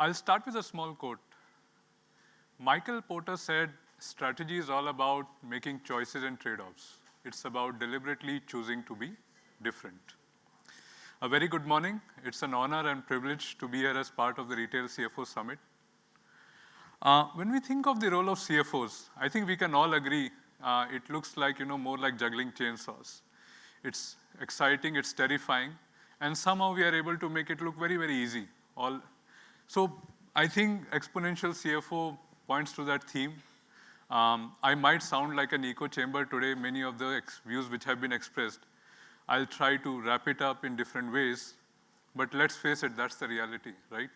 I'll start with a small quote. Michael Porter said, strategy is all about making choices and trade-offs. It's about deliberately choosing to be different. A very good morning. It's an honor and privilege to be here as part of the Retail CFO Summit. When we think of the role of CFOs, I think we can all agree it looks like, more like juggling chainsaws. It's exciting, it's terrifying, and somehow we are able to make it look very, very easy. So I think Exponential CFO points to that theme. I might sound like an echo chamber today, many of the views which have been expressed. I'll try to wrap it up in different ways, but let's face it, that's the reality, right?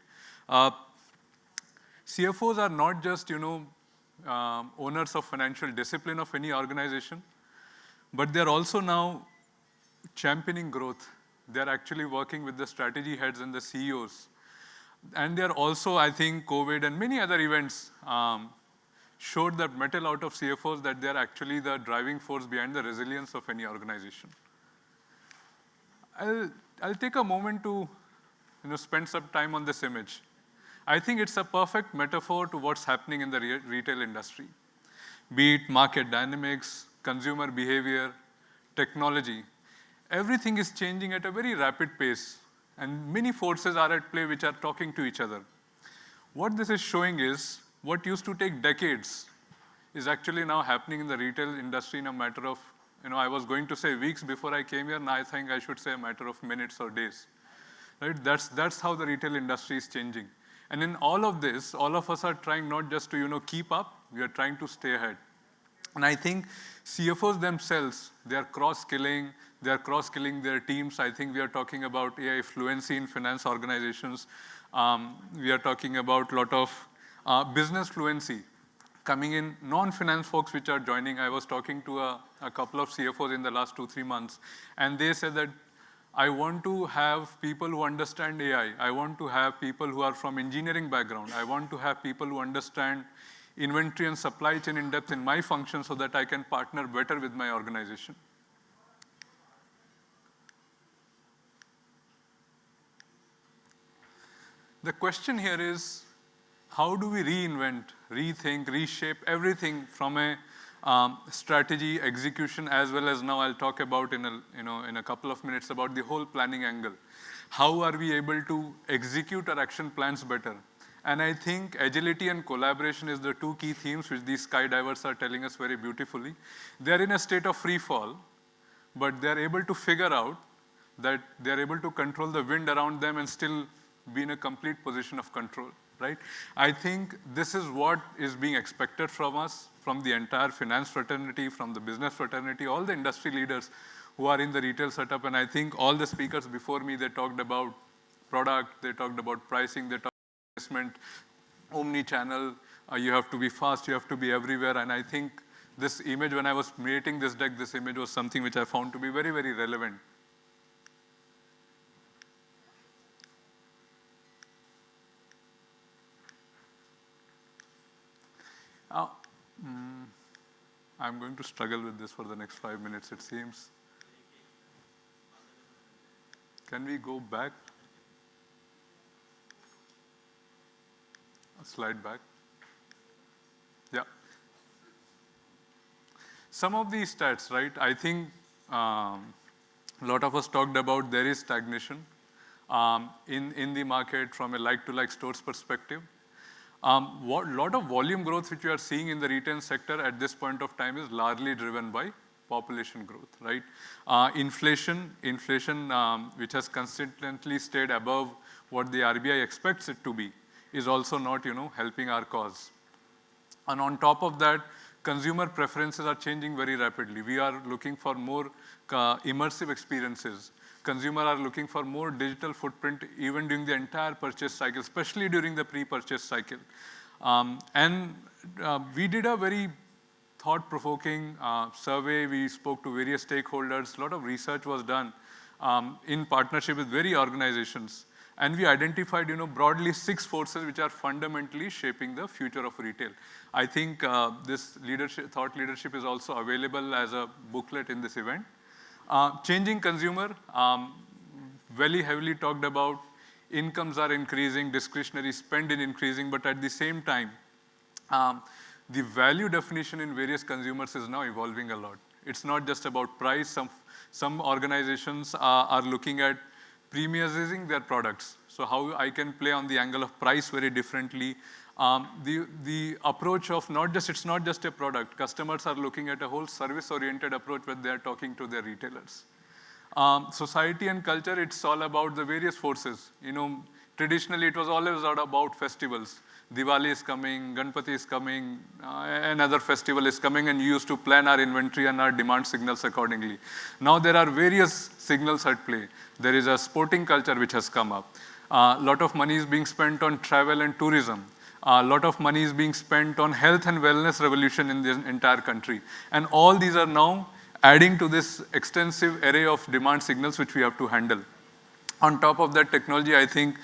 CFOs are not just, owners of financial discipline of any organization, but they're also now championing growth. They're actually working with the strategy heads and the CEOs. And they're also, I think, COVID and many other events showed that metal out of CFOs that they're actually the driving force behind the resilience of any organization. I'll take a moment to spend some time on this image. I think it's a perfect metaphor to what's happening in the retail industry. Be it market dynamics, consumer behavior, technology, everything is changing at a very rapid pace, and many forces are at play which are talking to each other. What this is showing is what used to take decades is actually now happening in the retail industry in a matter of, I was going to say weeks before I came here, now I think I should say a matter of minutes or days. Right? That's how the retail industry is changing. And in all of this, all of us are trying not just to keep up, we are trying to stay ahead. And I think CFOs themselves, they are cross-skilling their teams. I think we are talking about AI fluency in finance organizations. We are talking about a lot of business fluency coming in, non-finance folks which are joining. I was talking to a couple of CFOs in the last 2-3 months, and they said that I want to have people who understand AI. I want to have people who are from engineering background. I want to have people who understand inventory and supply chain in depth in my function so that I can partner better with my organization. The question here is, how do we reinvent, rethink, reshape everything from a strategy, execution, as well as now I'll talk about in a couple of minutes about the whole planning angle. How are we able to execute our action plans better? And I think agility and collaboration is the two key themes which these skydivers are telling us very beautifully. They're in a state of free fall, but they're able to figure out that they're able to control the wind around them and still be in a complete position of control, right? I think this is what is being expected from us, from the entire finance fraternity, from the business fraternity, all the industry leaders who are in the retail setup. And I think all the speakers before me, they talked about product, they talked about pricing, they talked about investment, omni-channel, you have to be fast, you have to be everywhere. And I think this image, when I was creating this deck, this image was something which I found to be very, very relevant. I'm going to struggle with this for the next 5 minutes, it seems. Can we go back? A slide back. Yeah. Some of these stats, right? I think a lot of us talked about there is stagnation in the market from a like-to-like stores perspective. Lot of volume growth which we are seeing in the retail sector at this point of time is largely driven by population growth, right? Inflation, which has consistently stayed above what the RBI expects it to be, is also not, helping our cause. And on top of that, consumer preferences are changing very rapidly. We are looking for more immersive experiences. Consumers are looking for more digital footprint even during the entire purchase cycle, especially during the pre-purchase cycle. We did a very thought-provoking survey. We spoke to various stakeholders. A lot of research was done in partnership with various organizations. And we identified, broadly 6 forces which are fundamentally shaping the future of retail. I think this thought leadership is also available as a booklet in this event. Changing consumer, very heavily talked about. incomes are increasing, discretionary spend is increasing, but at the same time, the value definition in various consumers is now evolving a lot. It's not just about price. Some organizations are looking at premiumizing their products. So how I can play on the angle of price very differently. The approach of it's not just a product. Customers are looking at a whole service-oriented approach when they are talking to their retailers. Society and culture, it's all about the various forces. Traditionally it was always about festivals. Diwali is coming, Ganpati is coming, another festival is coming, and you used to plan our inventory and our demand signals accordingly. Now there are various signals at play. There is a sporting culture which has come up. A lot of money is being spent on travel and tourism. A lot of money is being spent on health and wellness revolution in the entire country. And all these are now adding to this extensive array of demand signals which we have to handle. On top of that technology, I think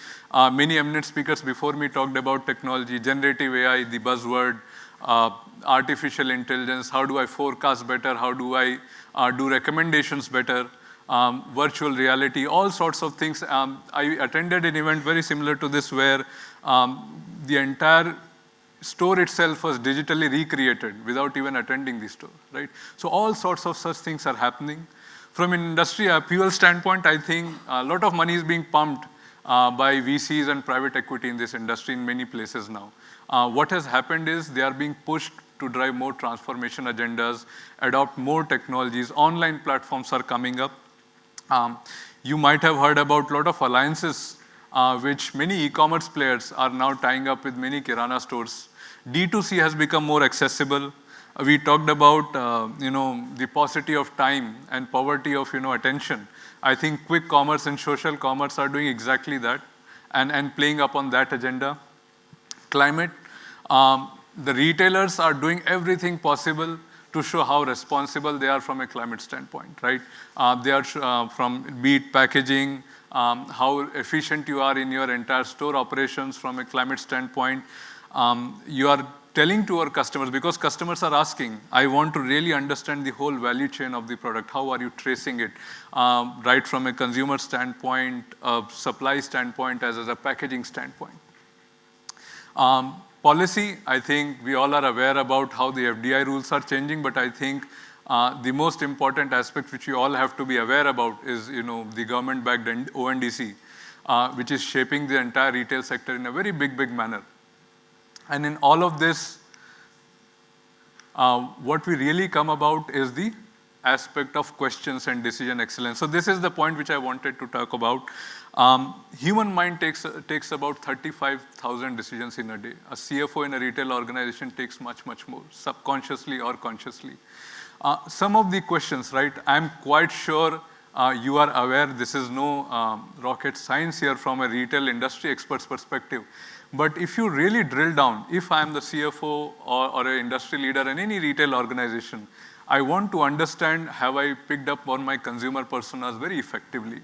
many eminent speakers before me talked about technology, generative AI, the buzzword, artificial intelligence, how do I forecast better, how do I do recommendations better, virtual reality, all sorts of things. I attended an event very similar to this where the entire store itself was digitally recreated without even attending the store, right? So all sorts of such things are happening. From an industry appeal standpoint, I think a lot of money is being pumped by VCs and private equity in this industry in many places now. What has happened is they are being pushed to drive more transformation agendas, adopt more technologies. Online platforms are coming up. You might have heard about a lot of alliances which many e-commerce players are now tying up with many Kirana stores. D2C has become more accessible. We talked about the paucity of time and poverty of attention. I think quick commerce and social commerce are doing exactly that and playing up on that agenda. Climate, the retailers are doing everything possible to show how responsible they are from a climate standpoint, right? They are from be it packaging, how efficient you are in your entire store operations from a climate standpoint. You are telling to our customers, because customers are asking, I want to really understand the whole value chain of the product. How are you tracing it? Right from a consumer standpoint, a supply standpoint, as a packaging standpoint. Policy, I think we all are aware about how the FDI rules are changing, but I think the most important aspect which you all have to be aware about is the government-backed ONDC, which is shaping the entire retail sector in a very big manner. And in all of this, what we really come about is the aspect of questions and decision excellence. So this is the point which I wanted to talk about. Human mind takes about 35,000 decisions in a day. A CFO in a retail organization takes much more, subconsciously or consciously. Some of the questions, right, I'm quite sure you are aware, this is no rocket science here from a retail industry expert's perspective. But if you really drill down, if I am the CFO or an industry leader in any retail organization, I want to understand, have I picked up on my consumer personas very effectively?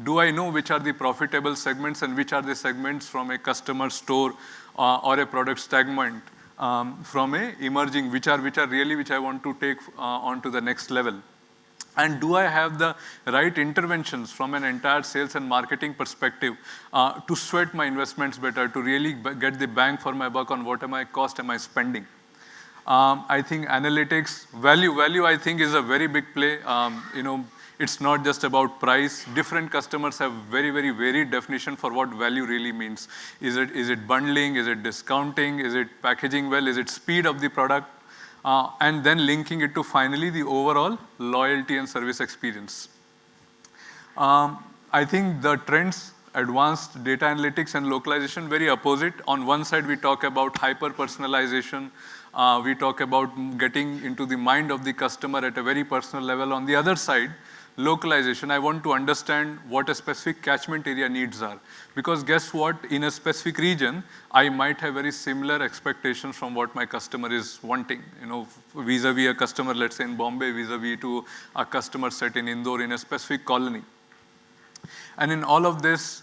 Do I know which are the profitable segments and which are the segments from a customer store or a product segment from a emerging, which are really which I want to take on to the next level? And do I have the right interventions from an entire sales and marketing perspective to sweat my investments better, to really get the bang for my buck on what am I spending? I think analytics, value I think is a very big play. It's not just about price. Different customers have very varied definition for what value really means. Is it bundling? Is it discounting? Is it packaging well? Is it speed of the product? And then linking it to finally the overall loyalty and service experience. I think the trends, advanced data analytics and localization, very opposite. On one side, we talk about hyper-personalization. We talk about getting into the mind of the customer at a very personal level. On the other side, localization. I want to understand what a specific catchment area needs are. Because guess what? In a specific region, I might have very similar expectations from what my customer is wanting. Vis-a-vis a customer, let's say in Bombay, vis-a-vis to a customer set in Indore in a specific colony. And in all of this,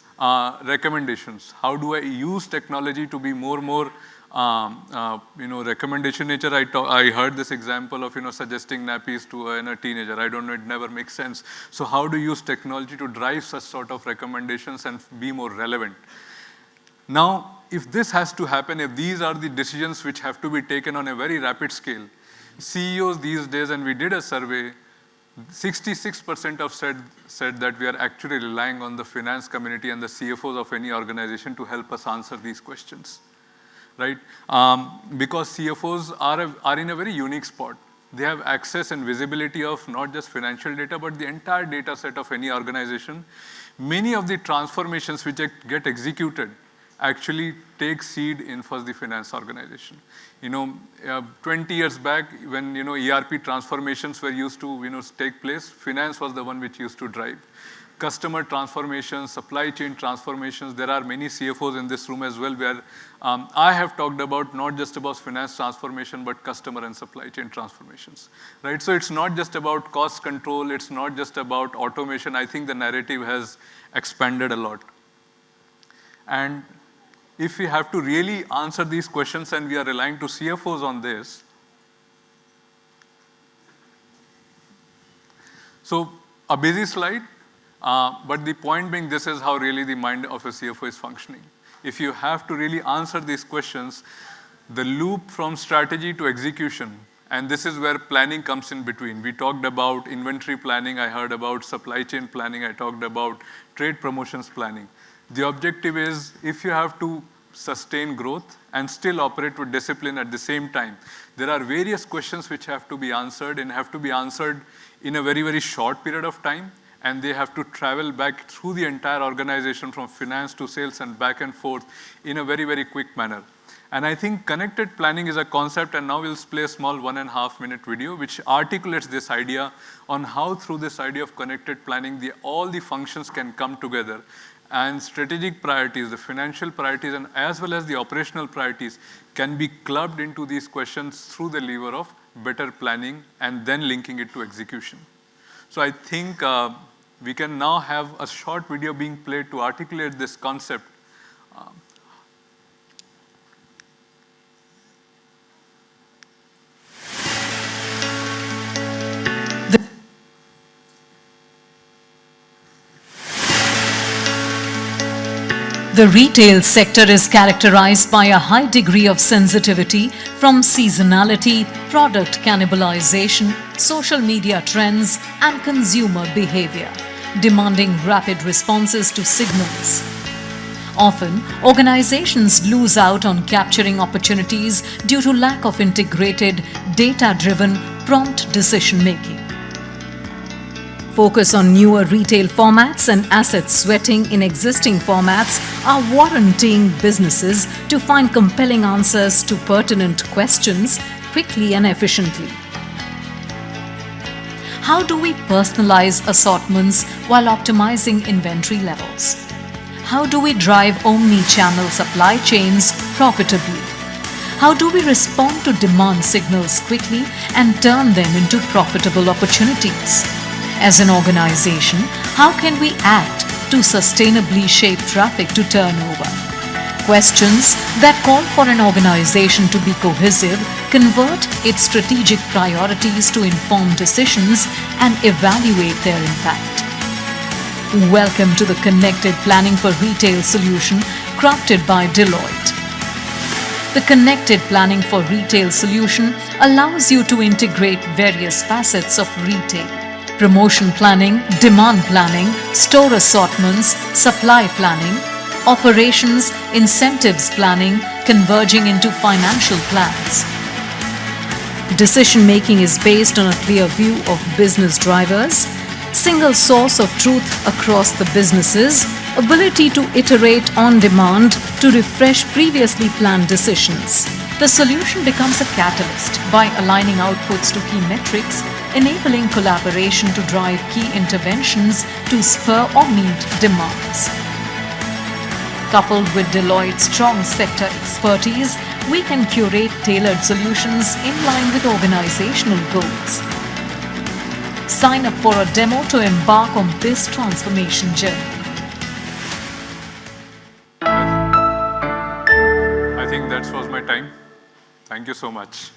recommendations. How do I use technology to be more recommendation nature. I heard this example of, suggesting nappies to a teenager. I don't know, it never makes sense. So how do you use technology to drive such sort of recommendations and be more relevant? Now, if this has to happen, if these are the decisions which have to be taken on a very rapid scale, CEOs these days, and we did a survey, 66% of said that we are actually relying on the finance community and the CFOs of any organization to help us answer these questions, right? Because CFOs are in a very unique spot. They have access and visibility of not just financial data, but the entire data set of any organization. Many of the transformations which get executed actually take seed in first the finance organization. 20 years back when, ERP transformations were used to, take place, finance was the one which used to drive. Customer transformations, supply chain transformations, there are many CFOs in this room as well where I have talked about not just about finance transformation, but customer and supply chain transformations, right? So it's not just about cost control, it's not just about automation. I think the narrative has expanded a lot. And if we have to really answer these questions and we are relying to CFOs on this, so a busy slide, but the point being this is how really the mind of a CFO is functioning. If you have to really answer these questions, the loop from strategy to execution, and this is where planning comes in between. We talked about inventory planning, I heard about supply chain planning, I talked about trade promotions planning. The objective is if you have to sustain growth and still operate with discipline at the same time, there are various questions which have to be answered and have to be answered in a very, very short period of time, and they have to travel back through the entire organization from finance to sales and back and forth in a very, very quick manner. And I think connected planning is a concept, and now we'll play a small 1.5-minute video which articulates this idea on how through this idea of connected planning, all the functions can come together and strategic priorities, the financial priorities, and as well as the operational priorities can be clubbed into these questions through the lever of better planning and then linking it to execution. So I think we can now have a short video being played to articulate this concept. The retail sector is characterized by a high degree of sensitivity from seasonality, product cannibalization, social media trends, and consumer behavior, demanding rapid responses to signals. Often, organizations lose out on capturing opportunities due to lack of integrated, data-driven, prompt decision-making. Focus on newer retail formats and asset sweating in existing formats are warranting businesses to find compelling answers to pertinent questions quickly and efficiently. How do we personalize assortments while optimizing inventory levels? How do we drive omni-channel supply chains profitably? How do we respond to demand signals quickly and turn them into profitable opportunities? As an organization, how can we act to sustainably shape traffic to turnover? Questions that call for an organization to be cohesive, convert its strategic priorities to informed decisions, and evaluate their impact. Welcome to the Connected Planning for Retail solution crafted by Deloitte. The Connected Planning for Retail solution allows you to integrate various facets of retail: promotion planning, demand planning, store assortments, supply planning, operations, incentives planning, converging into financial plans. Decision-making is based on a clear view of business drivers, single source of truth across the businesses, ability to iterate on demand to refresh previously planned decisions. The solution becomes a catalyst by aligning outputs to key metrics, enabling collaboration to drive key interventions to spur or meet demands. Coupled with Deloitte's strong sector expertise, we can curate tailored solutions in line with organizational goals. Sign up for a demo to embark on this transformation journey. I think that was my time. Thank you so much.